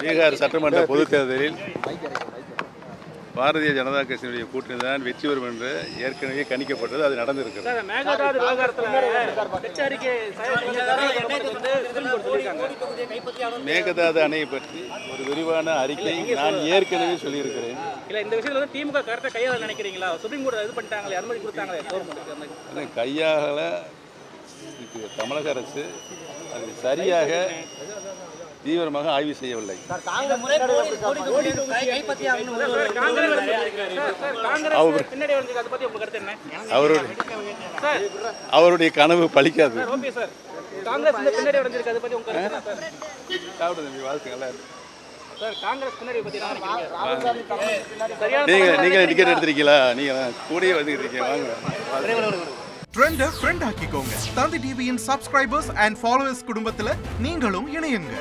பீகார் சட்டமன்ற பொதுத் தேர்தலில் பாரதிய ஜனதா கட்சியினுடைய கூட்டணி தான் வெற்றி பெறும் என்று ஏற்கனவே கணிக்கப்பட்டது. அது நடந்திருக்கிறது. மேகதாது அணையை பற்றி ஒரு விரிவான அறிக்கை நான் ஏற்கனவே சொல்லியிருக்கிறேன். இந்த விஷயத்துல திமுக கரெக்டா கையாள நினைக்கிறீங்களா? சுப்ரீம் கோர்ட் இது பண்ணிட்டாங்களே, அனுமதி கொடுத்தாங்களே, கையாள தமிழக அரசு அது சரியாக தீவிரமாக ஆய்வு செய்யவில்லை. அவருடைய கனவு பலிக்காது. நீங்க டிக்கெட் எடுத்திருக்கீங்களா? நீங்க கூடயே வந்துருக்கீங்க. வாங்க. ட்ரெண்டை ஃப்ரெண்ட் ஆக்கிக்கோங்க. தந்தி டிவியின் சப்ஸ்கிரைபர்ஸ் அண்ட் ஃபாலோவர்ஸ் குடும்பத்தில் நீங்களும் இணையுங்க.